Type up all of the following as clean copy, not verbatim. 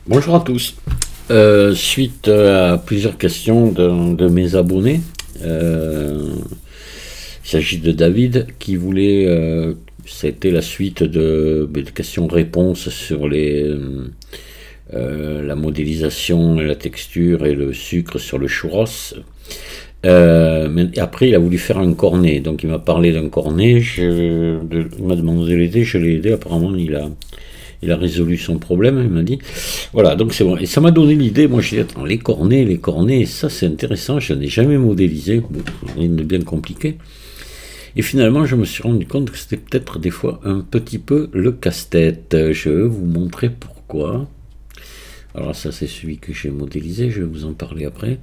Bonjour à tous. Suite à plusieurs questions de mes abonnés, il s'agit de David qui voulait, c'était la suite de questions-réponses sur la modélisation et la texture et le sucre sur le churros. Mais après, il a voulu faire un cornet, donc il m'a parlé d'un cornet, il m'a demandé de l'aider, je l'ai aidé, apparemment il a résolu son problème, il m'a dit. Voilà, donc c'est bon. Et ça m'a donné l'idée, moi j'ai dit, attends, les cornets, ça c'est intéressant, je n'ai jamais modélisé, rien de bien compliqué. Et finalement, je me suis rendu compte que c'était peut-être des fois un petit peu le casse-tête. Je vais vous montrer pourquoi. Alors ça c'est celui que j'ai modélisé, je vais vous en parler après.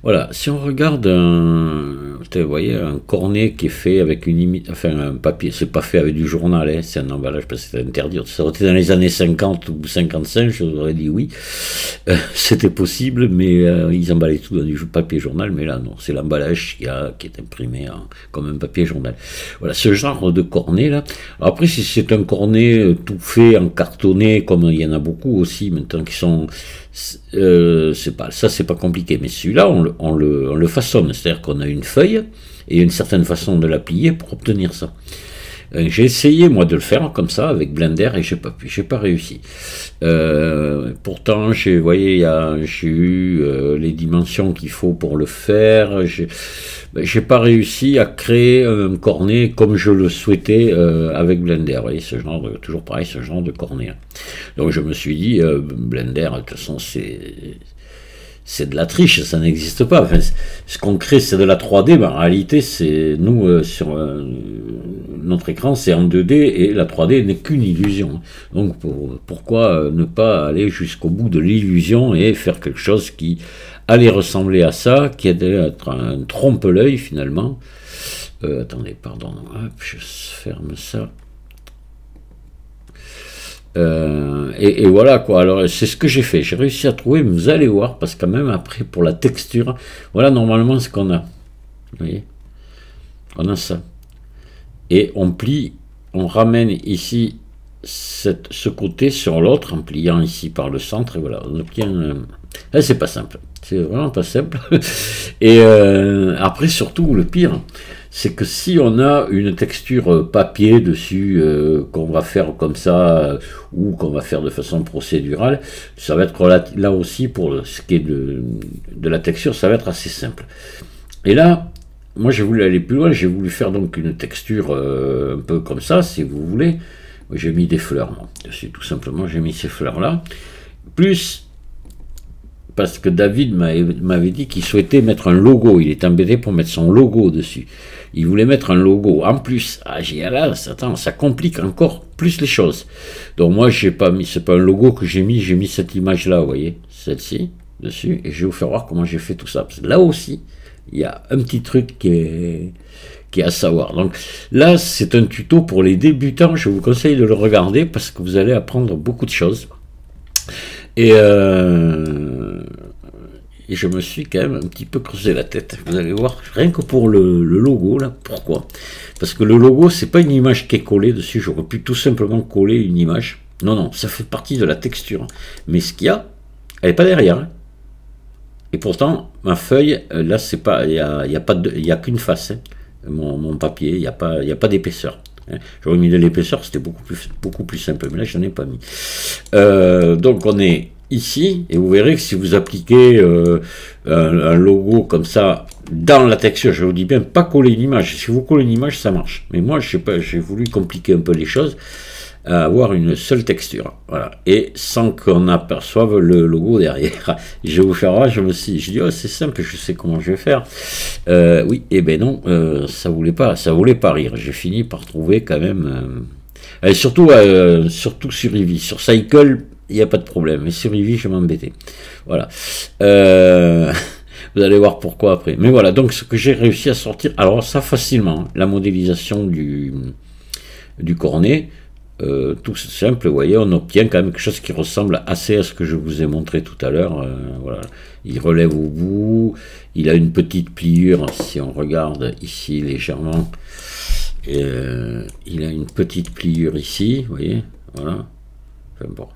Voilà, si on regarde vous voyez, un cornet qui est fait avec enfin un papier, c'est pas fait avec du journal, hein, c'est un emballage parce que c'est interdit. Ça aurait été dans les années 50 ou 55, je vous aurais dit oui, c'était possible, mais ils emballaient tout dans du papier journal, mais là non, c'est l'emballage qui est imprimé comme un papier journal. Voilà, ce genre de cornet là. Alors après, si c'est un cornet tout fait en cartonné, comme il y en a beaucoup aussi maintenant qui sont c'est pas compliqué, mais celui-là on le façonne, c'est-à-dire qu'on a une feuille et une certaine façon de la plier pour obtenir ça. J'ai essayé moi de le faire comme ça avec Blender et j'ai pas réussi. Pourtant j'ai eu les dimensions qu'il faut pour le faire. J'ai pas réussi à créer un cornet comme je le souhaitais avec Blender. Vous voyez, toujours pareil, ce genre de cornet. Donc je me suis dit, Blender, de toute façon, c'est de la triche, ça n'existe pas. Enfin, ce qu'on crée, c'est de la 3D, mais en réalité, c'est nous, sur notre écran, c'est en 2D, et la 3D n'est qu'une illusion. Donc pourquoi ne pas aller jusqu'au bout de l'illusion et faire quelque chose qui allait ressembler à ça, qui allait être un trompe-l'œil finalement. Attendez, pardon, hop, je ferme ça. Et voilà quoi, alors c'est ce que j'ai fait, j'ai réussi à trouver, mais vous allez voir, parce que même après pour la texture, voilà normalement ce qu'on a, vous voyez, on a ça, et on plie, on ramène ici ce côté sur l'autre, en pliant ici par le centre, et voilà, on obtient, c'est pas simple, c'est vraiment pas simple, et après surtout le pire, c'est que si on a une texture papier dessus qu'on va faire comme ça ou qu'on va faire de façon procédurale, ça va être là aussi pour ce qui est de la texture, ça va être assez simple. Et là, moi j'ai voulu aller plus loin, j'ai voulu faire donc une texture un peu comme ça, si vous voulez. J'ai mis des fleurs, moi, dessus, tout simplement, j'ai mis ces fleurs-là. Plus, parce que David m'avait dit qu'il souhaitait mettre un logo, il est embêté pour mettre son logo dessus. Il voulait mettre un logo en plus. Ah, j'ai là, attends, ça complique encore plus les choses. Donc moi, j'ai pas mis, c'est pas un logo que j'ai mis cette image-là, vous voyez, celle-ci, dessus, et je vais vous faire voir comment j'ai fait tout ça. Parce que là aussi, il y a un petit truc qui est à savoir. Donc là, c'est un tuto pour les débutants, je vous conseille de le regarder parce que vous allez apprendre beaucoup de choses. Et je me suis quand même un petit peu creusé la tête. Vous allez voir, rien que pour le logo, là, pourquoi? Parce que le logo, c'est pas une image qui est collée dessus. J'aurais pu tout simplement coller une image. Non, non, ça fait partie de la texture. Mais ce qu'il y a, elle n'est pas derrière. Hein. Et pourtant, ma feuille, là, c'est pas, il y a qu'une face. Hein. Mon papier, il n'y a pas d'épaisseur. Hein. J'aurais mis de l'épaisseur, c'était beaucoup plus simple. Mais là, je n'en ai pas mis. Donc, on est ici, et vous verrez que si vous appliquez un logo comme ça dans la texture, je vous dis bien, pas coller une image. Si vous collez une image, ça marche. Mais moi, je sais pas, j'ai voulu compliquer un peu les choses, à avoir une seule texture. Voilà. Et sans qu'on aperçoive le logo derrière. Je vais vous faire voir, je dis, oh, c'est simple, je sais comment je vais faire. Oui, et ben non, ça voulait pas rire. J'ai fini par trouver quand même... et surtout sur Eevee. Sur Cycle, il n'y a pas de problème, mais sur Eevee, je m'embêtais. Voilà. Vous allez voir pourquoi après. Mais voilà, donc ce que j'ai réussi à sortir, alors ça facilement, la modélisation du cornet, tout simple, vous voyez, on obtient quand même quelque chose qui ressemble assez à ce que je vous ai montré tout à l'heure. Voilà. Il relève au bout, il a une petite pliure, si on regarde ici légèrement, il a une petite pliure ici, vous voyez, voilà. Enfin bon.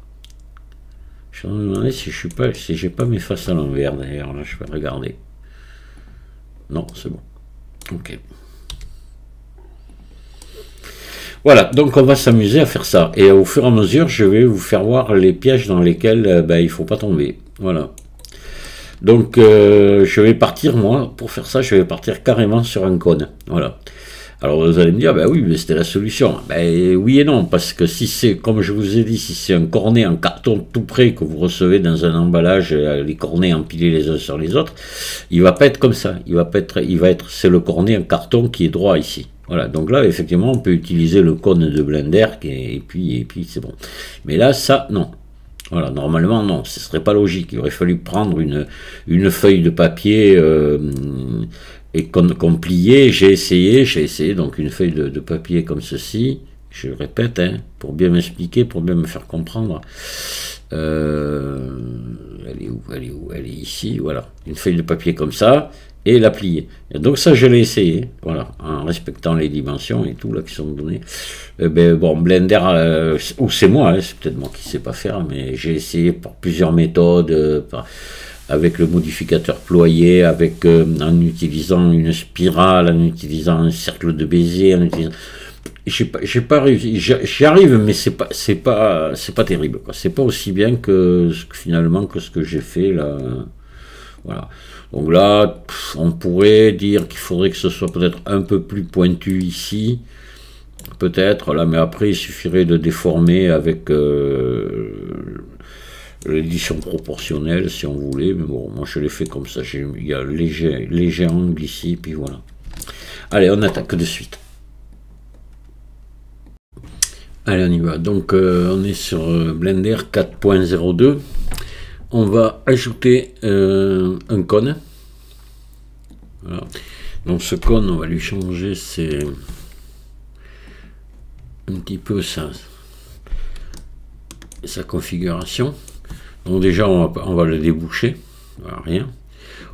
Je me demandais si je suis pas, si j'ai pas mes faces à l'envers d'ailleurs. Là, je vais regarder. Non, c'est bon. Ok. Voilà, donc on va s'amuser à faire ça. Et au fur et à mesure, je vais vous faire voir les pièges dans lesquels il ne faut pas tomber. Voilà. Donc je vais partir, moi, pour faire ça, je vais partir carrément sur un cône. Voilà. Alors vous allez me dire, ben oui, mais c'était la solution. Ben oui et non, parce que si c'est, comme je vous ai dit, si c'est un cornet en carton tout prêt que vous recevez dans un emballage, les cornets empilés les uns sur les autres, il va pas être comme ça. Il va être, c'est le cornet en carton qui est droit ici. Voilà, donc là, effectivement, on peut utiliser le cône de Blender, et puis c'est bon. Mais là, ça, non. Voilà, normalement, non, ce serait pas logique. Il aurait fallu prendre une feuille de papier et qu'on pliait. J'ai essayé, donc une feuille de papier comme ceci. Je répète, hein, pour bien m'expliquer, pour bien me faire comprendre. Elle est où? Elle est ici, voilà. Une feuille de papier comme ça, et la plier. Et donc ça, je l'ai essayé, voilà, en respectant les dimensions et tout là qui sont données. Bon, Blender, ou c'est moi, hein, c'est peut-être moi qui ne sais pas faire, mais j'ai essayé par plusieurs méthodes, avec le modificateur ployé, en utilisant une spirale, en utilisant un cercle de Bézier, en utilisant... J'ai pas réussi, j'y arrive, mais c'est pas terrible, quoi. C'est pas aussi bien que finalement que ce que j'ai fait là. Voilà. Donc là, on pourrait dire qu'il faudrait que ce soit peut-être un peu plus pointu ici, peut-être là, mais après il suffirait de déformer avec l'édition proportionnelle si on voulait. Mais bon, moi je l'ai fait comme ça. Il y a léger angle ici, puis voilà. Allez, on attaque de suite. Allez, on y va. Donc, on est sur Blender 4.02. On va ajouter un cône. Voilà. Donc, ce cône, on va lui changer un petit peu sa configuration. Donc, déjà, on va le déboucher. Voilà, rien.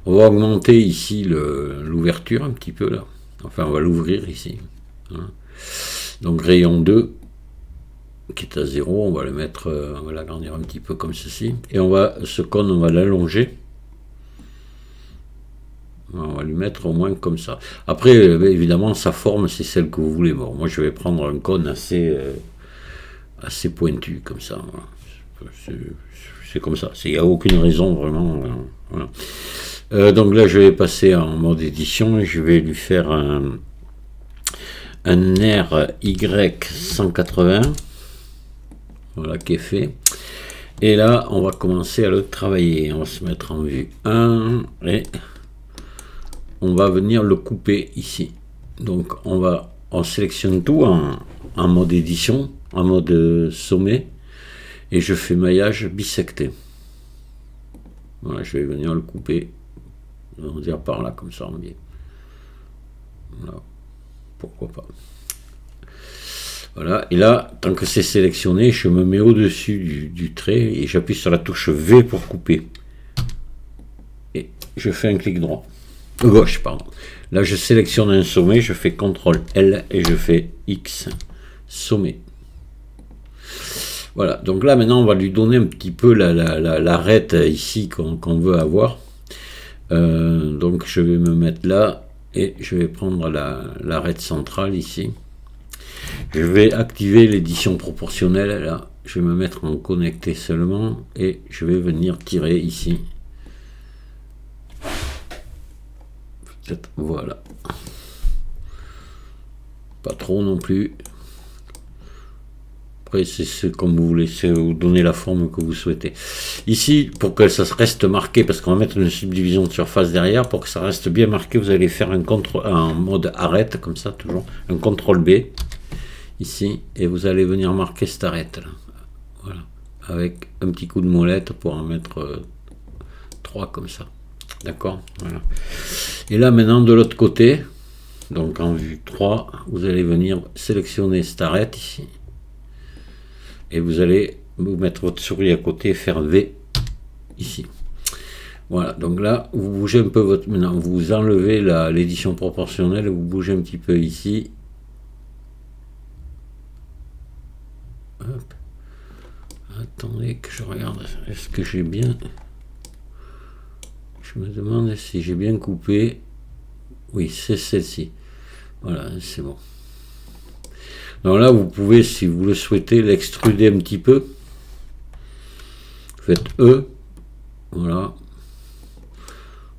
On va augmenter ici l'ouverture un petit peu là. Enfin, on va l'ouvrir ici. Voilà. Donc, rayon 2. Qui est à 0, on va le mettre, on va l'agrandir un petit peu comme ceci, et ce cône, on va l'allonger, on va lui mettre au moins comme ça. Après, évidemment, sa forme, c'est celle que vous voulez. Bon, moi, je vais prendre un cône assez pointu, comme ça. Voilà. C'est comme ça, il n'y a aucune raison, vraiment. Voilà. Donc là, je vais passer en mode édition, et je vais lui faire un RY 180. Voilà qui est fait. Et là, on va commencer à le travailler. On va se mettre en vue 1 et on va venir le couper ici. Donc, on sélectionne tout en mode édition, en mode sommet. Et je fais maillage bisecté. Voilà, je vais venir le couper. On va dire par là, comme ça, on dit. Voilà. Pourquoi pas. Voilà, et là, tant que c'est sélectionné, je me mets au-dessus du trait et j'appuie sur la touche V pour couper. Et je fais un clic droit. Gauche, pardon. Là, je sélectionne un sommet, je fais CTRL L et je fais X, sommet. Voilà, donc là, maintenant, on va lui donner un petit peu l'arête ici qu'on veut avoir. Donc, je vais me mettre là et je vais prendre l'arête centrale ici. Je vais activer l'édition proportionnelle, là, je vais me mettre en connecté seulement, et je vais venir tirer ici. Peut-être, voilà. Pas trop non plus. Après, c'est comme vous voulez, c'est vous donner la forme que vous souhaitez. Ici, pour que ça reste marqué, parce qu'on va mettre une subdivision de surface derrière, pour que ça reste bien marqué, vous allez faire un mode arrête, comme ça, toujours, un CTRL B. Ici, et vous allez venir marquer cette arête là, voilà, avec un petit coup de molette pour en mettre 3 comme ça, d'accord, voilà. Et là maintenant de l'autre côté, donc en vue 3, vous allez venir sélectionner cette arête ici, et vous allez vous mettre votre souris à côté et faire V ici. Voilà, donc là vous bougez un peu maintenant vous enlevez l'édition proportionnelle, vous bougez un petit peu ici. Hop. attendez que je regarde, est-ce que j'ai bien... Je me demande si j'ai bien coupé. Oui, c'est celle-ci. Voilà, c'est bon. Donc là, vous pouvez, si vous le souhaitez, l'extruder un petit peu. Faites E. Voilà.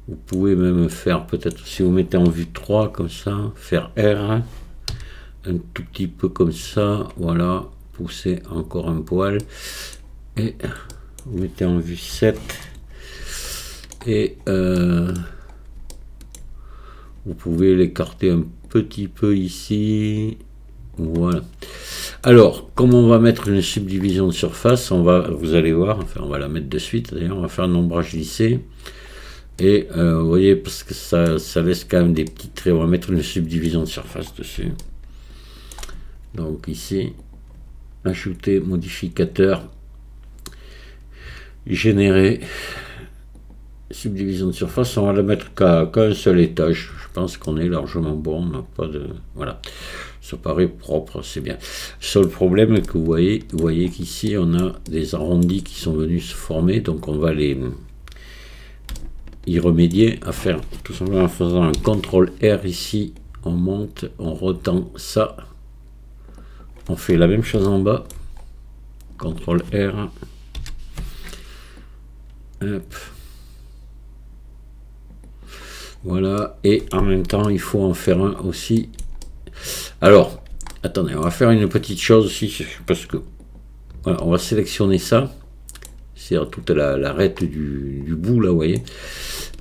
Vous pouvez même faire, peut-être, si vous mettez en vue 3, comme ça, faire R. Un tout petit peu comme ça. Voilà. Pousser encore un poil. Et vous mettez en vue 7. Et vous pouvez l'écarter un petit peu ici. Voilà. Alors, comme on va mettre une subdivision de surface, vous allez voir, enfin on va la mettre de suite, d'ailleurs on va faire un ombrage lissé. Et vous voyez, parce que ça laisse quand même des petits traits, on va mettre une subdivision de surface dessus. Donc ici, ajouter modificateur, générer subdivision de surface, on va la mettre qu'à un seul étage. Je pense qu'on est largement bon, on n'a pas de... Voilà, ça paraît propre, c'est bien. Seul problème que vous voyez qu'ici on a des arrondis qui sont venus se former, donc on va y remédier, à faire tout simplement en faisant un CTRL R ici, on monte, on retend ça, on fait la même chose en bas, CTRL R, hop. Voilà, et en même temps, il faut en faire un aussi. Alors, attendez, on va faire une petite chose aussi, parce que, voilà, on va sélectionner ça, c'est-à-dire toute l'arête du bout, là, vous voyez.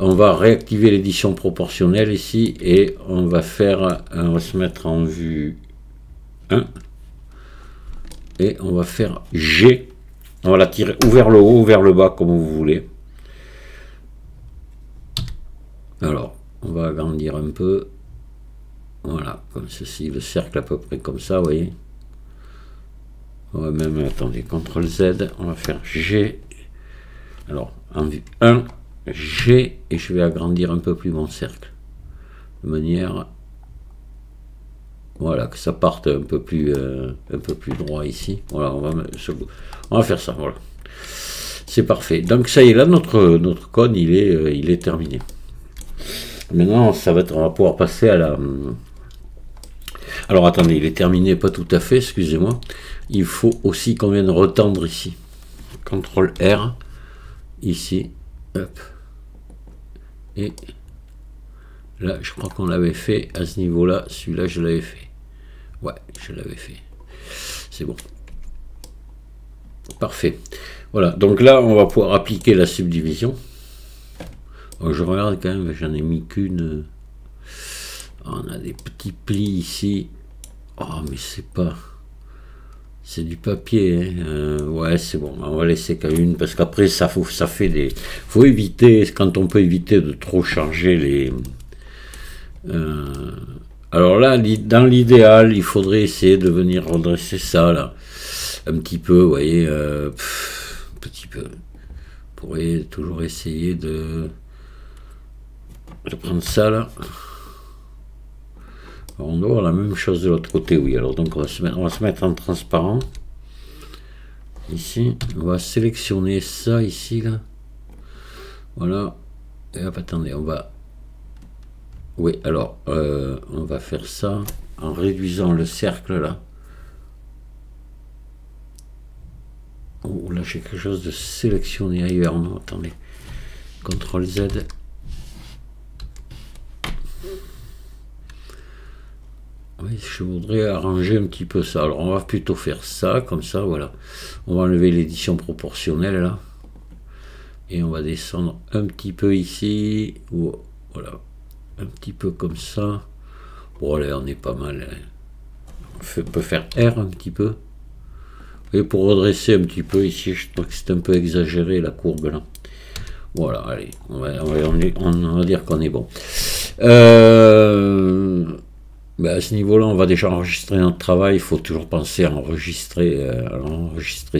On va réactiver l'édition proportionnelle ici, et on va se mettre en vue 1, et on va faire G, on va la tirer ou vers le haut, ou vers le bas, comme vous voulez. Alors, on va agrandir un peu. Voilà, comme ceci, le cercle à peu près comme ça, vous voyez. On va même, attendez, CTRL Z, on va faire G. Alors, en vue 1, G, et je vais agrandir un peu plus mon cercle. De manière, voilà, que ça parte un peu plus droit ici. Voilà, on va faire ça, voilà. C'est parfait. Donc ça y est, là, notre cône, il est terminé. Maintenant, on va pouvoir passer à la... Alors, attendez, il est terminé, pas tout à fait, excusez-moi. Il faut aussi qu'on vienne retendre ici. CTRL R, ici, hop. Et là, je crois qu'on l'avait fait à ce niveau-là. Celui-là, je l'avais fait. Ouais, je l'avais fait. C'est bon. Parfait. Voilà, donc là, on va pouvoir appliquer la subdivision. Je regarde quand même, j'en ai mis qu'une. On a des petits plis ici. Oh, mais c'est pas... C'est du papier. Hein. Ouais, c'est bon. On va laisser qu'à une, parce qu'après, ça fait des... faut éviter, quand on peut éviter de trop charger les... Alors là, dans l'idéal, il faudrait essayer de venir redresser ça, là. Un petit peu, vous voyez. Un petit peu. Vous pourriez toujours essayer de prendre ça là. Alors, on doit avoir la même chose de l'autre côté, oui. Alors donc on va se mettre en transparent. Ici, on va sélectionner ça ici là. Voilà. Et hop, attendez, on va... Oui, alors on va faire ça en réduisant le cercle là. Oh là j'ai quelque chose de sélectionné ailleurs, non, attendez. CTRL Z. Oui, je voudrais arranger un petit peu ça. Alors on va plutôt faire ça, comme ça, voilà. On va enlever l'édition proportionnelle là. Et on va descendre un petit peu ici. Voilà. Un petit peu comme ça. Bon allez, on est pas mal. On peut faire R un petit peu. Et pour redresser un petit peu ici, je trouve que c'est un peu exagéré la courbe là. Voilà, allez, on va dire qu'on est bon. Ben à ce niveau-là, on va déjà enregistrer notre travail. Il faut toujours penser à enregistrer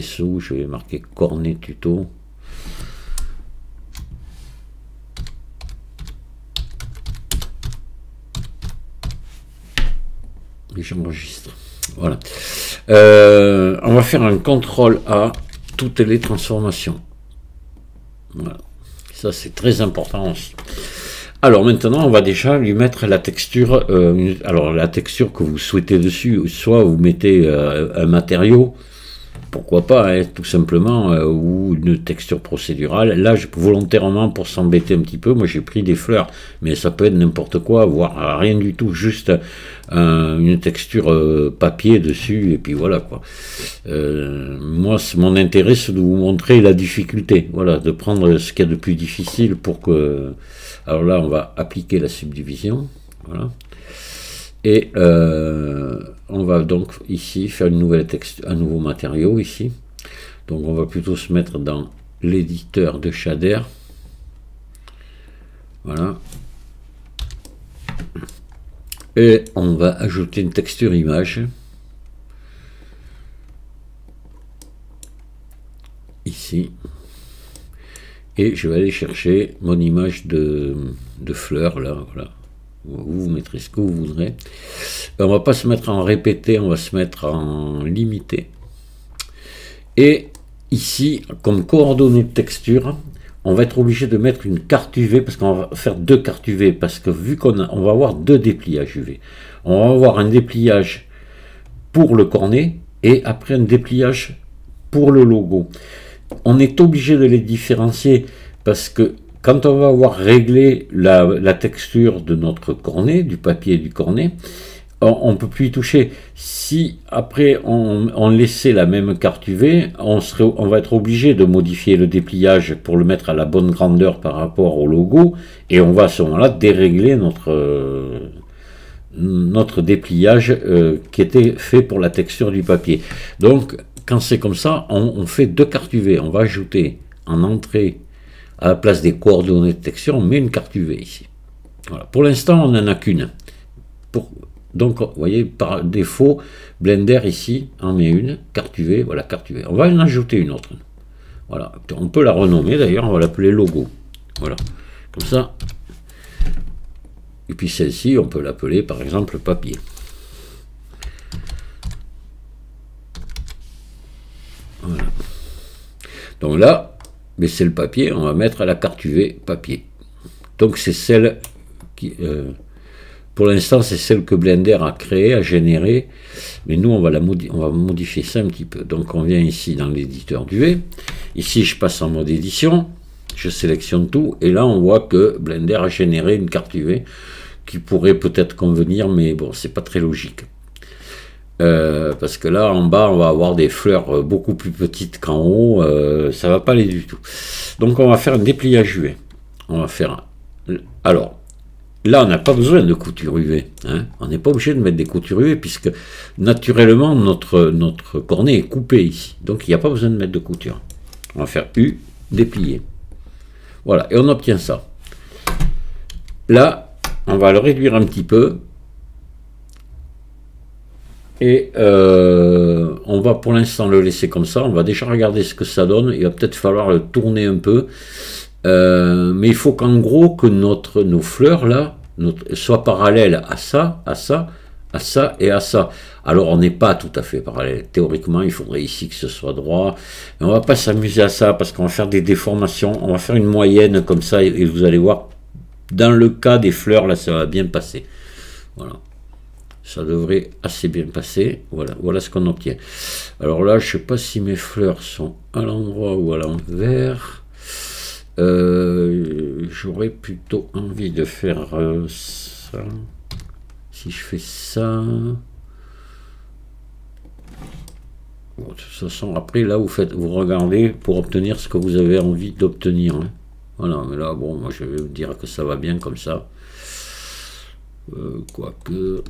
sous. Je vais marquer cornet tuto. Et j'enregistre. Voilà. On va faire un CTRL A toutes les transformations. Voilà. Ça, c'est très important aussi. Alors maintenant, on va déjà lui mettre la texture, alors la texture que vous souhaitez dessus, soit vous mettez un matériau, pourquoi pas, hein, tout simplement, ou une texture procédurale. Là, volontairement, pour s'embêter un petit peu, moi j'ai pris des fleurs, mais ça peut être n'importe quoi, voire rien du tout, juste une texture papier dessus, et puis voilà quoi. Moi, mon intérêt, c'est de vous montrer la difficulté, voilà, de prendre ce qu'il y a de plus difficile pour que... Alors là, on va appliquer la subdivision, voilà. Et on va donc ici faire une nouvelle texture, un nouveau matériau ici. Donc on va plutôt se mettre dans l'éditeur de shader. Voilà. Et on va ajouter une texture image. Ici. Et je vais aller chercher mon image de fleur là, voilà. Vous mettrez ce que vous voudrez. On va pas se mettre en répété, on va se mettre en limité. Et ici, comme coordonnées de texture, on va être obligé de mettre une carte UV, parce qu'on va faire deux cartes UV, parce que vu qu'on va avoir deux dépliages UV. On va avoir un dépliage pour le cornet, et après un dépliage pour le logo. On est obligé de les différencier, parce que quand on va avoir réglé la texture de notre cornet, du papier du cornet, on ne peut plus y toucher. Si après on laissait la même carte UV, on va être obligé de modifier le dépliage pour le mettre à la bonne grandeur par rapport au logo, et on va à ce moment-là dérégler notre dépliage qui était fait pour la texture du papier. Donc quand c'est comme ça, on fait deux cartes UV. On va ajouter en entrée, à la place des coordonnées de texture, on met une carte UV ici. Voilà. Pour l'instant, on n'en a qu'une. Donc, vous voyez, par défaut, Blender ici en met une, carte UV, voilà, carte UV. On va en ajouter une autre. Voilà. On peut la renommer d'ailleurs, on va l'appeler logo. Voilà. Comme ça. Et puis celle-ci, on peut l'appeler par exemple papier. Voilà. Donc là, mais c'est le papier, on va mettre à la carte UV papier. Donc c'est celle qui, pour l'instant, c'est celle que Blender a créée, a générée, mais nous on va modifier ça un petit peu. Donc on vient ici dans l'éditeur d'UV, ici je passe en mode édition, je sélectionne tout, et là on voit que Blender a généré une carte UV qui pourrait peut-être convenir, mais bon, c'est pas très logique. Parce que là en bas on va avoir des fleurs beaucoup plus petites qu'en haut, ça va pas aller du tout. Donc on va faire un dépliage UV. On va faire, alors là on n'a pas besoin de couture UV, hein. On n'est pas obligé de mettre des coutures UV puisque naturellement notre cornet est coupé ici, donc il n'y a pas besoin de mettre de couture. On va faire U, déplier, voilà, et on obtient ça. Là on va le réduire un petit peu. Et on va pour l'instant le laisser comme ça. On va déjà regarder ce que ça donne. Il va peut-être falloir le tourner un peu. Mais il faut qu'en gros que nos fleurs là soient parallèles à ça, à ça, à ça et à ça. Alors on n'est pas tout à fait parallèle. Théoriquement, il faudrait ici que ce soit droit. Mais on va pas s'amuser à ça parce qu'on va faire des déformations. On va faire une moyenne comme ça et vous allez voir, dans le cas des fleurs, là, ça va bien passer. Voilà. Ça devrait assez bien passer. Voilà, voilà ce qu'on obtient. Alors là, je ne sais pas si mes fleurs sont à l'endroit ou à l'envers. J'aurais plutôt envie de faire ça. Si je fais ça... Bon, de toute façon, après, là, vous regardez pour obtenir ce que vous avez envie d'obtenir. Hein. Voilà, mais là, bon, moi, je vais vous dire que ça va bien comme ça. Quoique...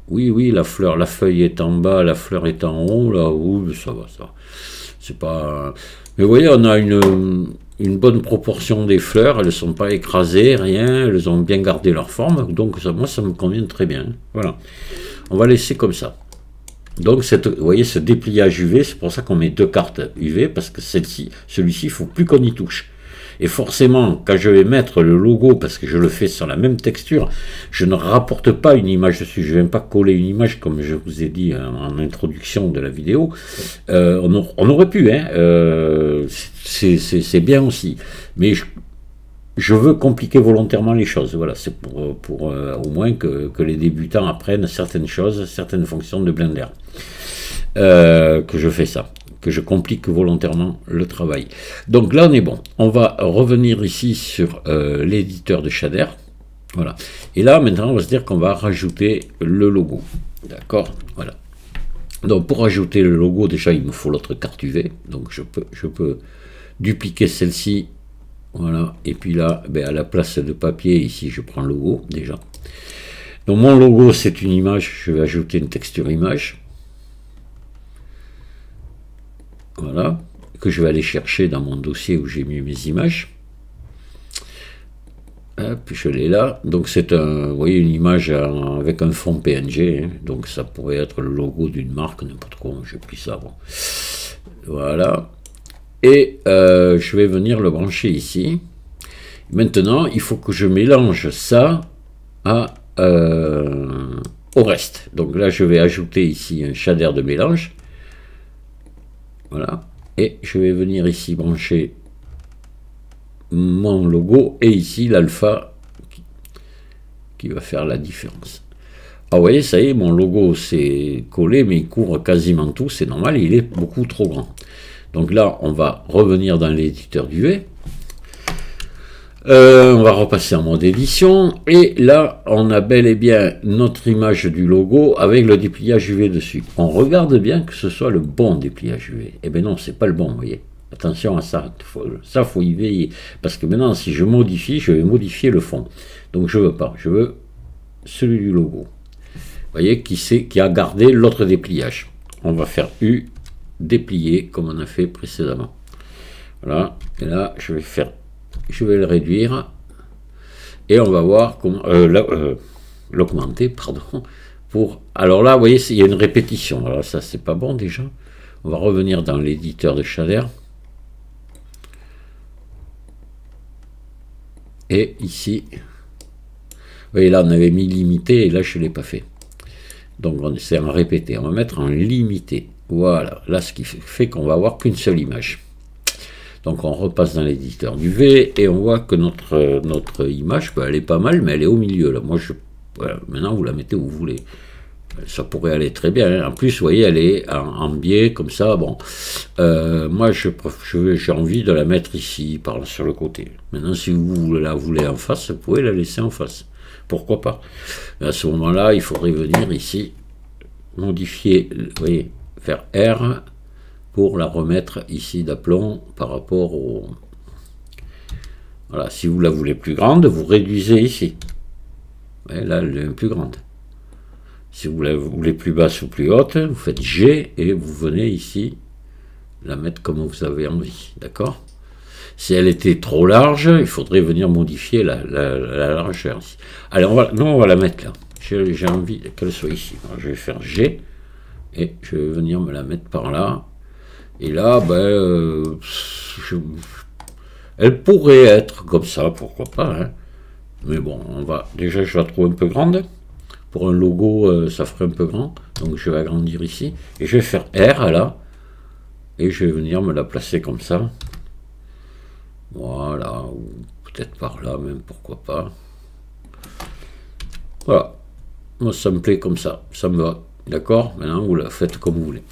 Oui, la feuille est en bas, la fleur est en haut, là, oui, ça va, ça. C'est pas... Mais vous voyez, on a une bonne proportion des fleurs, elles ne sont pas écrasées, rien, elles ont bien gardé leur forme, donc ça, moi, ça me convient très bien. Voilà. On va laisser comme ça. Donc, vous voyez, ce dépliage UV, c'est pour ça qu'on met deux cartes UV, parce que celui-ci, il ne faut plus qu'on y touche. Et forcément, quand je vais mettre le logo, parce que je le fais sur la même texture, je ne rapporte pas une image dessus. Je ne viens pas coller une image, comme je vous ai dit en introduction de la vidéo. On aurait pu, hein, c'est bien aussi. Mais je veux compliquer volontairement les choses. Voilà, c'est pour au moins que les débutants apprennent certaines choses, certaines fonctions de Blender. Que je fais ça, que je complique volontairement le travail. Donc là, on est bon. On va revenir ici sur l'éditeur de shader. Voilà. Et là, maintenant, on va se dire qu'on va rajouter le logo. D'accord? Voilà. Donc, pour rajouter le logo, déjà, il me faut l'autre carte UV. Donc, je peux dupliquer celle-ci. Voilà. Et puis là, ben, à la place de papier, ici, je prends le logo, déjà. Donc, mon logo, c'est une image. Je vais ajouter une texture image. Voilà. Que je vais aller chercher dans mon dossier où j'ai mis mes images. Hop, je l'ai là. Donc c'est vous voyez, une image avec un fond PNG. Hein. Donc ça pourrait être le logo d'une marque, n'importe quoi. J'ai pris ça. Bon. Voilà. Et je vais venir le brancher ici. Maintenant, il faut que je mélange ça au reste. Donc là, je vais ajouter ici un shader de mélange. Voilà. Et je vais venir ici brancher mon logo et ici l'alpha qui va faire la différence. Ah, vous voyez, ça y est, mon logo s'est collé, mais il couvre quasiment tout. C'est normal, il est beaucoup trop grand. Donc là, on va revenir dans l'éditeur d'UV. On va repasser en mode édition. Et là, on a bel et bien notre image du logo avec le dépliage UV dessus. On regarde bien que ce soit le bon dépliage UV. Eh bien non, c'est pas le bon, vous voyez. Attention à ça, ça faut y veiller. Parce que maintenant, si je modifie, je vais modifier le fond. Donc je veux pas, je veux celui du logo. Vous voyez, qui a gardé l'autre dépliage. On va faire U, déplier, comme on a fait précédemment. Voilà, et là, je vais le réduire. Et on va voir comment l'augmenter, pardon. Alors là, vous voyez, il y a une répétition. Alors ça, c'est pas bon déjà. On va revenir dans l'éditeur de shader. Et ici, vous voyez là on avait mis limité et là je ne l'ai pas fait. Donc c'est en répété, on va mettre en limité. Voilà, là ce qui fait qu'on va avoir qu'une seule image. Donc on repasse dans l'éditeur du V et on voit que notre image, ben, elle est pas mal, mais elle est au milieu là. Moi voilà, maintenant vous la mettez où vous voulez. Ça pourrait aller très bien. Hein. En plus, vous voyez, elle est en biais, comme ça. Bon, moi, j'ai envie de la mettre ici, sur le côté. Maintenant, si vous la voulez en face, vous pouvez la laisser en face. Pourquoi pas? Mais à ce moment-là, il faudrait venir ici, modifier, vous voyez, faire R pour la remettre ici d'aplomb par rapport au... Voilà, si vous la voulez plus grande, vous réduisez ici. Et là, elle est plus grande. Si vous la voulez plus basse ou plus haute, vous faites G et vous venez ici la mettre comme vous avez envie. D'accord? Si elle était trop large, il faudrait venir modifier la largeur. Allez, on va la mettre là. J'ai envie qu'elle soit ici. Alors, je vais faire G et je vais venir me la mettre par là. Et là, ben, elle pourrait être comme ça, pourquoi pas. Hein. Mais bon, déjà, je la trouve un peu grande. Pour un logo, ça ferait un peu grand. Donc je vais agrandir ici. Et je vais faire R là. Et je vais venir me la placer comme ça. Voilà. Ou peut-être par là même, pourquoi pas. Voilà. Moi ça me plaît comme ça. Ça me va. D'accord? Maintenant vous la faites comme vous voulez.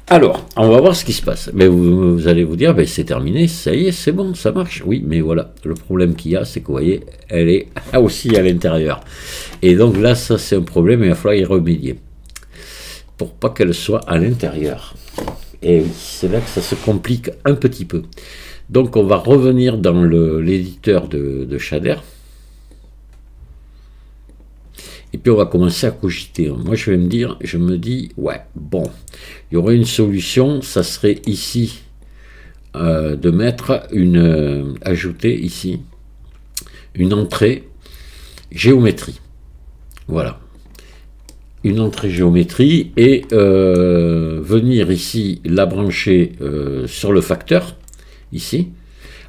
Alors, on va voir ce qui se passe. Mais vous allez vous dire, ben, c'est terminé, ça y est, c'est bon, ça marche. Oui, mais voilà, le problème qu'il y a, c'est que vous voyez, elle est aussi à l'intérieur. Et donc là, ça c'est un problème, il va falloir y remédier. Pour pas qu'elle soit à l'intérieur. Et c'est là que ça se complique un petit peu. Donc on va revenir dans l'éditeur de shader. Et puis on va commencer à cogiter. Moi je me dis, ouais, bon, il y aurait une solution, ça serait ici de mettre ajouter ici une entrée géométrie. Voilà. Une entrée géométrie et venir ici la brancher sur le facteur, ici,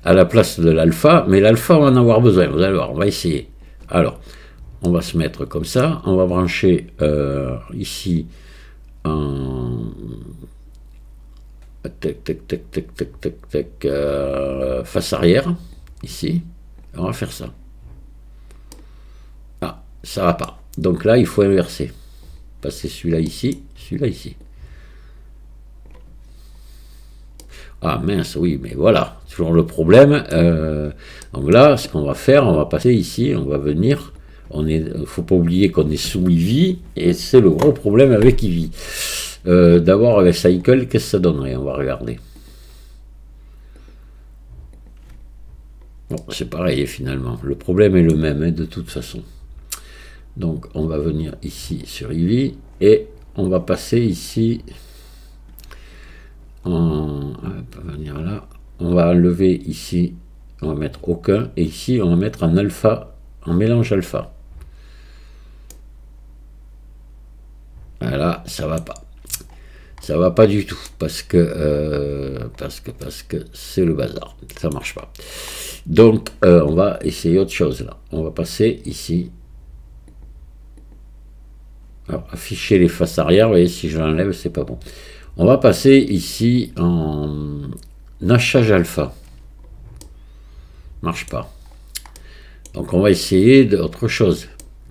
à la place de l'alpha, mais l'alpha on va en avoir besoin, vous allez voir, on va essayer. Alors, on va se mettre comme ça, on va brancher ici en tac, tac, tac, tac, tac, tac, tac, face arrière, ici, on va faire ça. Ah, ça va pas. Donc là, il faut inverser. Passer celui-là ici, celui-là ici. Ah mince, oui, mais voilà, toujours le problème. Donc là, ce qu'on va faire, on va passer ici, on va venir. Faut pas oublier qu'on est sous Eevee, et c'est le gros problème avec Eevee. D'abord avec Cycle, qu'est-ce que ça donnerait? On va regarder. Bon, c'est pareil finalement. Le problème est le même hein, de toute façon. Donc on va venir ici sur Eevee et on va passer ici. On va venir là. On va enlever ici. On va mettre aucun et ici on va mettre en alpha, en mélange alpha. Voilà, ça va pas. Ça va pas du tout parce que c'est le bazar. Ça marche pas. Donc on va essayer autre chose là. On va passer ici. Alors, afficher les faces arrière. Vous voyez, si je l'enlève, c'est pas bon. On va passer ici en hachage alpha. Marche pas. Donc on va essayer d'autre chose.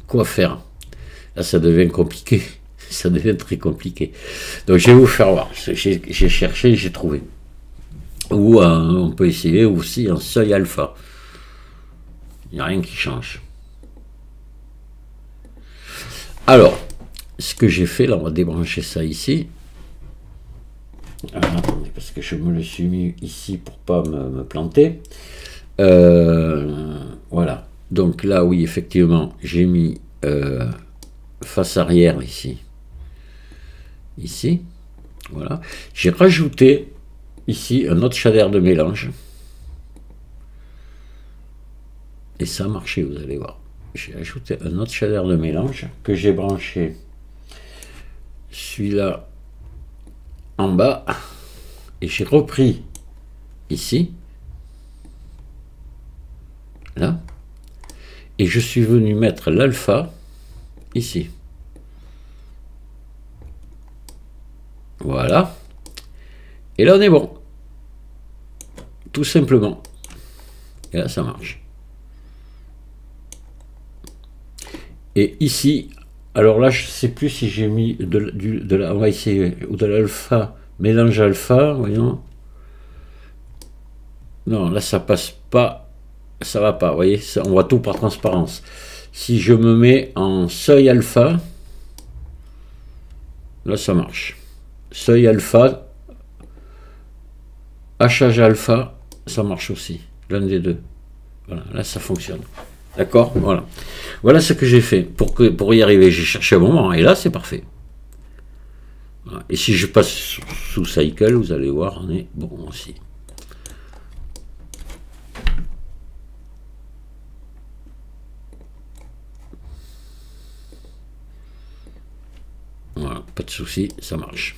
Quoi faire? Là, ça devient compliqué. Ça devient très compliqué. Donc je vais vous faire voir. J'ai cherché, j'ai trouvé. Ou on peut essayer aussi un seuil alpha. Il n'y a rien qui change. Alors, ce que j'ai fait, là, on va débrancher ça ici. Alors, attendez, parce que je me le suis mis ici pour pas me planter. Voilà. Donc là, oui, effectivement, j'ai mis face arrière ici. Ici. Voilà. J'ai rajouté ici un autre shader de mélange. Et ça a marché, vous allez voir. J'ai ajouté un autre shader de mélange que j'ai branché celui-là en bas et j'ai repris ici là et je suis venu mettre l'alpha ici. Voilà, et là on est bon, tout simplement, et là ça marche. Et ici, alors là, je ne sais plus si j'ai mis on va essayer, ou de l'alpha, mélange alpha, voyons. Non, là, ça passe pas, ça va pas, vous voyez, ça, on voit tout par transparence. Si je me mets en seuil alpha, là, ça marche. Seuil alpha, hachage alpha, ça marche aussi, l'un des deux. Voilà, là, ça fonctionne. D'accord, voilà. Voilà ce que j'ai fait pour y arriver. J'ai cherché un moment et là c'est parfait. Voilà. Et si je passe sous Cycle, vous allez voir, on est bon aussi. Voilà, pas de souci, ça marche.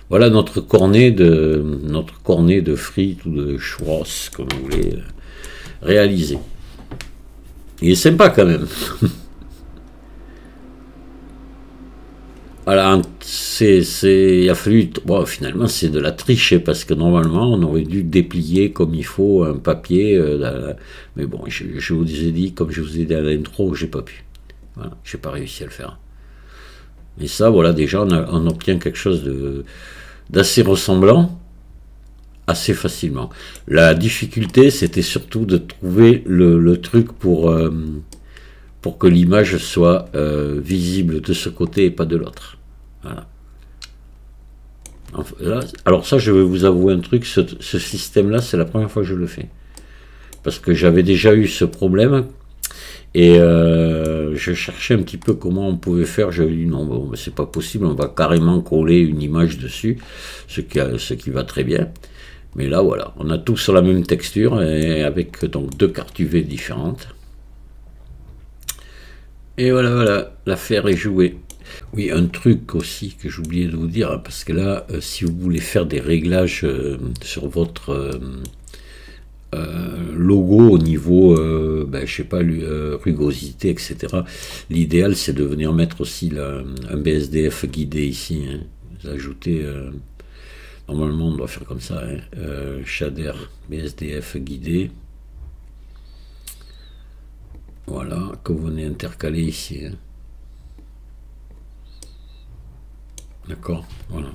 Voilà notre cornet de frites ou de churros, comme vous voulez réaliser. Il est sympa quand même. Voilà, il a fallu. Bon, finalement, c'est de la triche parce que normalement, on aurait dû déplier comme il faut un papier. Mais bon, je vous ai dit, comme je vous ai dit à l'intro, j'ai pas pu. Voilà, j'ai pas réussi à le faire. Mais ça, voilà, déjà, on obtient quelque chose d'assez ressemblant assez facilement. La difficulté, c'était surtout de trouver le truc pour que l'image soit visible de ce côté et pas de l'autre. Voilà. Alors ça, je vais vous avouer un truc, ce système-là, c'est la première fois que je le fais. Parce que j'avais déjà eu ce problème, et je cherchais un petit peu comment on pouvait faire. J'avais dit non, bon, c'est pas possible, on va carrément coller une image dessus, ce qui va très bien. Mais là, voilà, on a tout sur la même texture, et avec donc deux cartes UV différentes. Et voilà, voilà, l'affaire est jouée. Oui, un truc aussi que j'ai oublié de vous dire, parce que là, si vous voulez faire des réglages sur votre logo au niveau, ben, je sais pas, rugosité, etc. L'idéal, c'est de venir mettre aussi un BSDF guidé ici. Hein. Vous ajoutez, normalement, on doit faire comme ça. Hein. Shader BSDF guidé. Voilà, que vous venez intercaler ici. Hein. D'accord, voilà.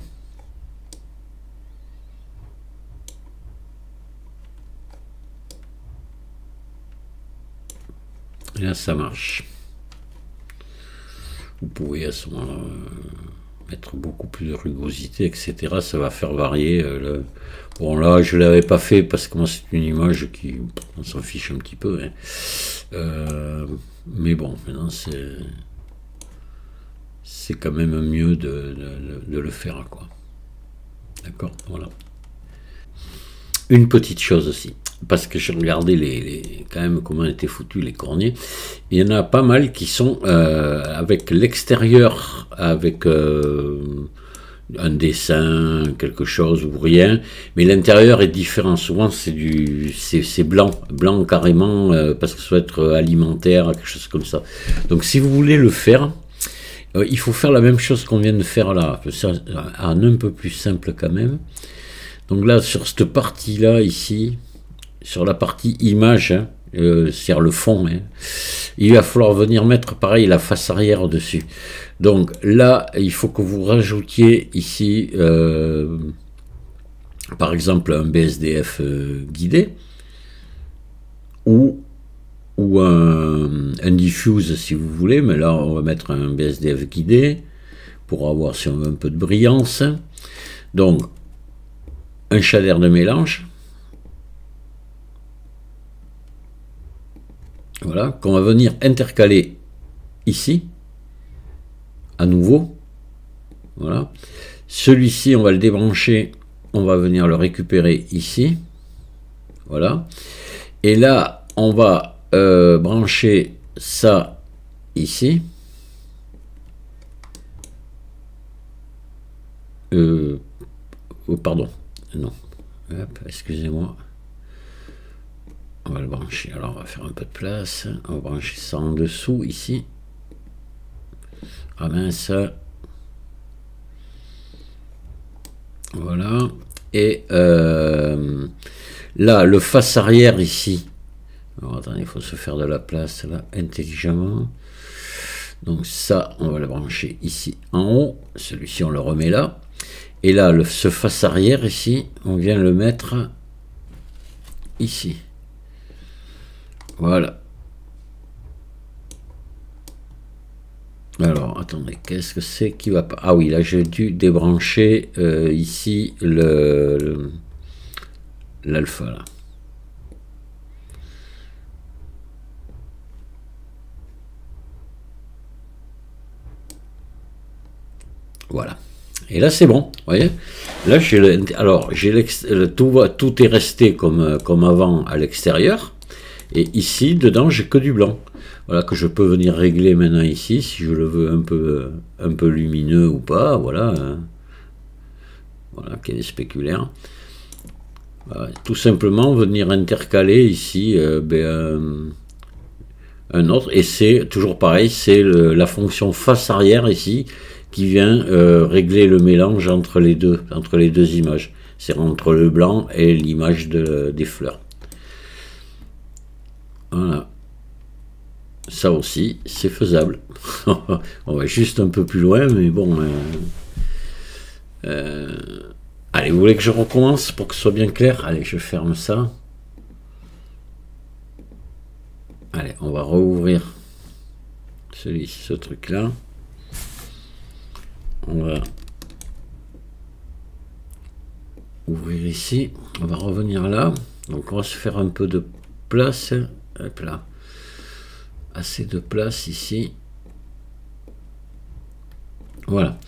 Et là, ça marche. Vous pouvez à ce moment-là mettre beaucoup plus de rugosité, etc. Ça va faire varier. Bon, là, je ne l'avais pas fait parce que moi, c'est une image qui... On s'en fiche un petit peu. Hein. Mais bon, maintenant, c'est quand même mieux de le faire, quoi. D'accord, voilà. Une petite chose aussi, parce que j'ai regardé quand même comment étaient foutus les corniers. Il y en a pas mal qui sont avec l'extérieur, avec un dessin, quelque chose ou rien, mais l'intérieur est différent. Souvent c'est blanc carrément, parce que ça doit être alimentaire, quelque chose comme ça. Donc si vous voulez le faire, il faut faire la même chose qu'on vient de faire là, un peu plus simple quand même. Donc là, sur cette partie-là, ici, sur la partie image, hein, c'est-à-dire le fond, hein, il va falloir venir mettre, pareil, la face arrière dessus. Donc là, il faut que vous rajoutiez ici, par exemple, un BSDF guidé, ou un diffuse, si vous voulez, mais là, on va mettre un BSDF guidé, pour avoir, si on veut, un peu de brillance. Donc, un shader de mélange, voilà, qu'on va venir intercaler ici, à nouveau, voilà. Celui-ci, on va le débrancher, on va venir le récupérer ici, voilà. Et là, on va brancher ça ici. Oh, pardon. Non, excusez-moi. On va le brancher. Alors, on va faire un peu de place. On va brancher ça en dessous, ici. Ah mince. Voilà. Et là, le face arrière, ici. Alors, attendez, il faut se faire de la place, là, intelligemment. Donc, ça, on va le brancher ici, en haut. Celui-ci, on le remet là. Et là, ce face arrière ici, on vient le mettre ici. Voilà. Alors, attendez, qu'est-ce que c'est qui va pas? Ah oui, là, j'ai dû débrancher ici l'alpha, là. Voilà. Et là, c'est bon, vous voyez. Là, tout est resté comme avant à l'extérieur. Et ici, dedans, j'ai que du blanc. Voilà, que je peux venir régler maintenant ici, si je le veux un peu lumineux ou pas. Voilà. Voilà, qu'il est spéculaire. Voilà, tout simplement, venir intercaler ici un autre. Et c'est toujours pareil, c'est la fonction face arrière ici, qui vient régler le mélange entre les deux images. C'est entre le blanc et l'image des fleurs. Voilà. Ça aussi, c'est faisable. On va juste un peu plus loin, mais bon. Allez, vous voulez que je recommence pour que ce soit bien clair? Allez, je ferme ça. Allez, on va rouvrir ce truc-là. On va ouvrir ici. On va revenir là. Donc, on va se faire un peu de place. Hop là. Assez de place ici. Voilà.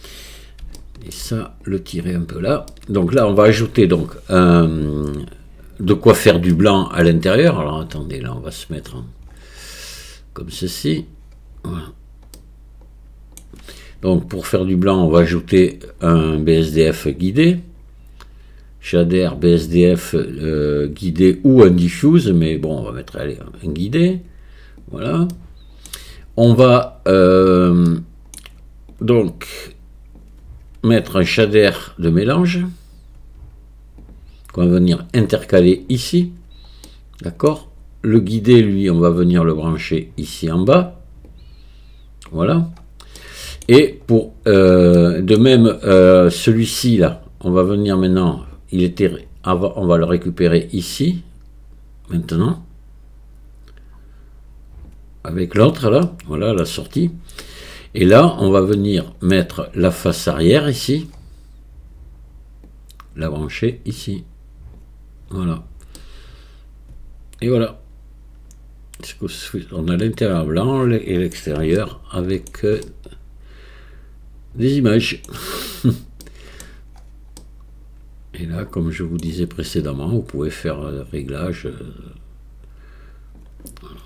Et ça, le tirer un peu là. Donc là, on va ajouter donc de quoi faire du blanc à l'intérieur. Alors attendez, là, on va se mettre comme ceci. Voilà. Donc pour faire du blanc, on va ajouter un BSDF guidé. shader BSDF guidé ou un diffuse, mais bon, on va mettre allez, un guidé. Voilà. On va donc mettre un shader de mélange qu'on va venir intercaler ici. D'accord. Le guidé, lui, on va venir le brancher ici en bas. Voilà. Et pour de même celui-ci là, on va venir maintenant, on va le récupérer ici maintenant avec l'autre là, voilà la sortie. Et là, on va venir mettre la face arrière ici, la brancher ici. Voilà. Et voilà. On a l'intérieur blanc et l'extérieur avec des images. Et là, comme je vous disais précédemment, vous pouvez faire réglage. Voilà.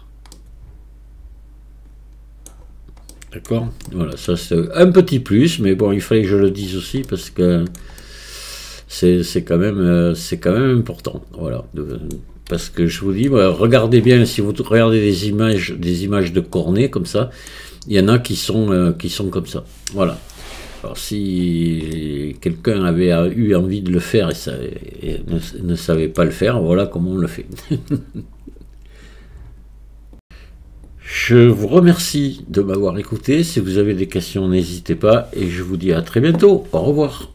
D'accord. Voilà, ça c'est un petit plus, mais bon, il fallait que je le dise aussi parce que c'est quand même important. Voilà. Parce que je vous dis, regardez bien, si vous regardez des images de cornet comme ça, il y en a qui sont comme ça. Voilà. Alors si quelqu'un avait eu envie de le faire et ne savait pas le faire, voilà comment on le fait. Je vous remercie de m'avoir écouté. Si vous avez des questions, n'hésitez pas et je vous dis à très bientôt. Au revoir.